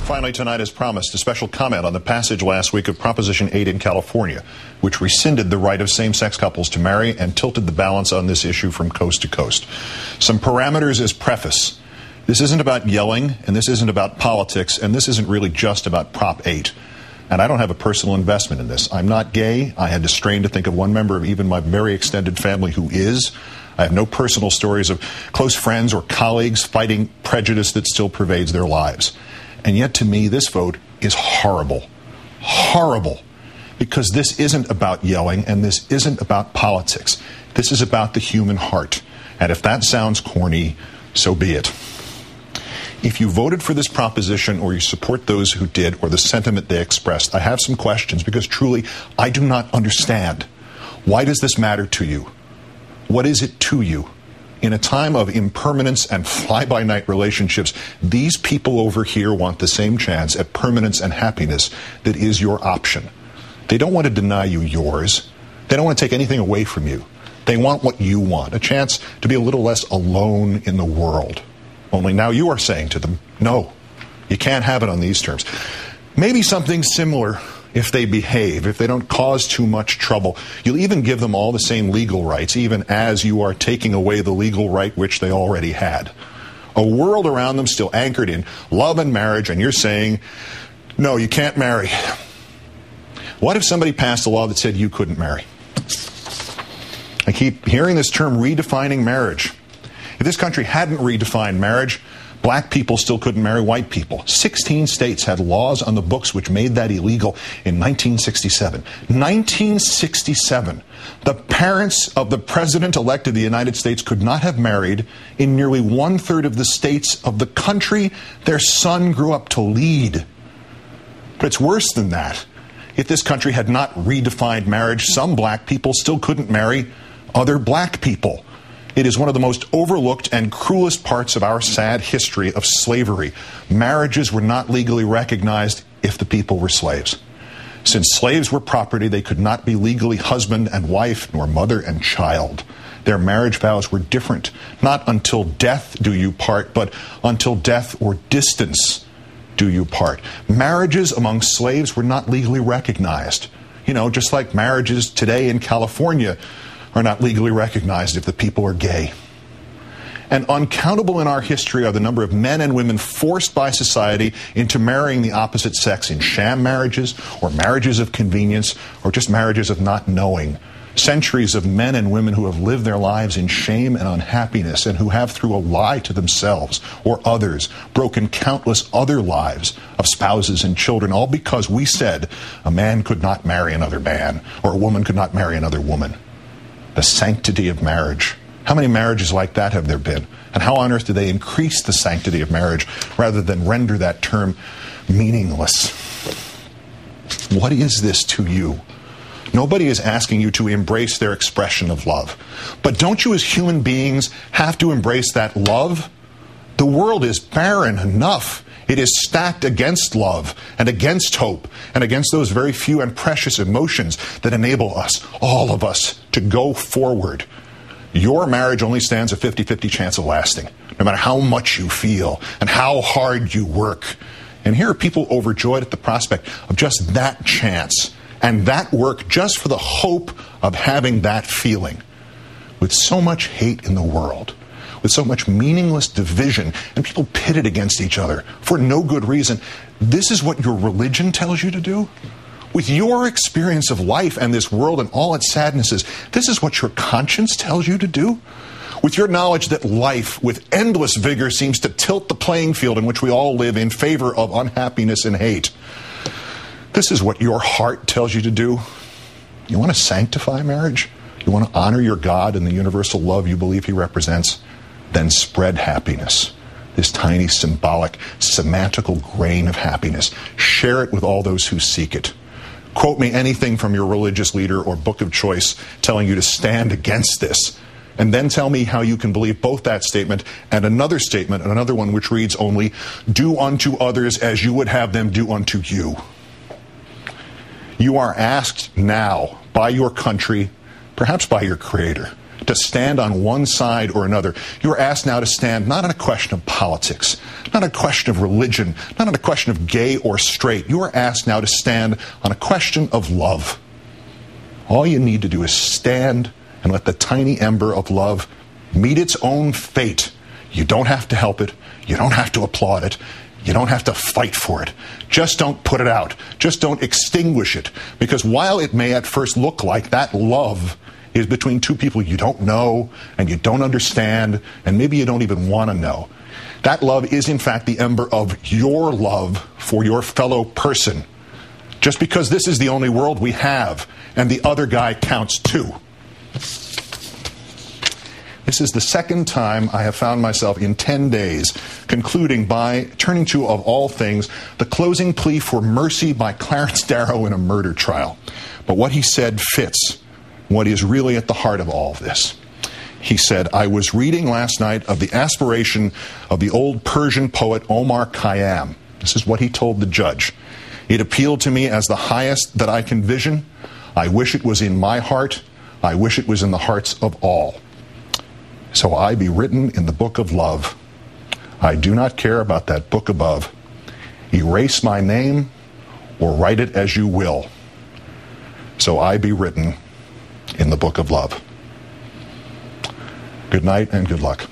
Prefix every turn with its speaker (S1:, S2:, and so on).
S1: Finally tonight, as promised, a special comment on the passage last week of Proposition 8 in California, which rescinded the right of same-sex couples to marry and tilted the balance on this issue from coast to coast. Some parameters as preface. This isn't about yelling, and this isn't about politics, and this isn't really just about Prop 8. And I don't have a personal investment in this. I'm not gay. I had to strain to think of one member of even my very extended family who is. I have no personal stories of close friends or colleagues fighting prejudice that still pervades their lives. And yet, to me, this vote is horrible. Horrible. Because this isn't about yelling, and this isn't about politics. This is about the human heart. And if that sounds corny, so be it. If you voted for this proposition, or you support those who did, or the sentiment they expressed, I have some questions, because truly, I do not understand. Why does this matter to you? What is it to you? In a time of impermanence and fly-by-night relationships, these people over here want the same chance at permanence and happiness that is your option. They don't want to deny you yours. They don't want to take anything away from you. They want what you want, a chance to be a little less alone in the world. Only now you are saying to them, no, you can't have it on these terms. Maybe something similar if they behave, if they don't cause too much trouble. You'll even give them all the same legal rights, even as you are taking away the legal right which they already had. A world around them still anchored in love and marriage, and you're saying, no, you can't marry. What if somebody passed a law that said you couldn't marry? I keep hearing this term, redefining marriage. If this country hadn't redefined marriage, black people still couldn't marry white people. 16 states had laws on the books which made that illegal in 1967. 1967. The parents of the president-elect of the United States could not have married in nearly one-third of the states of the country their son grew up to lead. But it's worse than that. If this country had not redefined marriage, some black people still couldn't marry other black people. It is one of the most overlooked and cruelest parts of our sad history of slavery. Marriages were not legally recognized if the people were slaves. Since slaves were property, they could not be legally husband and wife, nor mother and child. Their marriage vows were different. Not until death do you part, but until death or distance do you part. Marriages among slaves were not legally recognized. You know, just like marriages today in California are not legally recognized if the people are gay. And uncountable in our history are the number of men and women forced by society into marrying the opposite sex in sham marriages, or marriages of convenience, or just marriages of not knowing. Centuries of men and women who have lived their lives in shame and unhappiness, and who have, through a lie to themselves or others, broken countless other lives of spouses and children, all because we said a man could not marry another man, or a woman could not marry another woman. The sanctity of marriage. How many marriages like that have there been? And how on earth do they increase the sanctity of marriage rather than render that term meaningless? What is this to you? Nobody is asking you to embrace their expression of love. But don't you as human beings have to embrace that love? The world is barren enough. It is stacked against love and against hope and against those very few and precious emotions that enable us, all of us, to go forward. Your marriage only stands a 50-50 chance of lasting, no matter how much you feel and how hard you work. And here are people overjoyed at the prospect of just that chance and that work just for the hope of having that feeling. With so much hate in the world, with so much meaningless division, and people pitted against each other for no good reason, this is what your religion tells you to do? With your experience of life and this world and all its sadnesses, this is what your conscience tells you to do? With your knowledge that life, with endless vigor, seems to tilt the playing field in which we all live in favor of unhappiness and hate, this is what your heart tells you to do? You want to sanctify marriage? You want to honor your God and the universal love you believe he represents? Then spread happiness. This tiny symbolic, semantical grain of happiness. Share it with all those who seek it. Quote me anything from your religious leader or book of choice telling you to stand against this. And then tell me how you can believe both that statement and another statement, and another one which reads only, do unto others as you would have them do unto you. You are asked now by your country, perhaps by your Creator, to stand on one side or another. You are asked now to stand not on a question of politics, not a question of religion, not on a question of gay or straight. You are asked now to stand on a question of love. All you need to do is stand and let the tiny ember of love meet its own fate. You don't have to help it. You don't have to applaud it. You don't have to fight for it. Just don't put it out. Just don't extinguish it. Because while it may at first look like that love is between two people you don't know and you don't understand and maybe you don't even want to know, that love is in fact the ember of your love for your fellow person. Just because this is the only world we have and the other guy counts too. This is the second time I have found myself in 10 days concluding by turning to, of all things, the closing plea for mercy by Clarence Darrow in a murder trial. But what he said fits what is really at the heart of all of this. He said, I was reading last night of the aspiration of the old Persian poet Omar Khayyam. This is what he told the judge. It appealed to me as the highest that I can vision. I wish it was in my heart. I wish it was in the hearts of all. So I be written in the book of love. I do not care about that book above. Erase my name or write it as you will. So I be written in the book of love. Good night and good luck.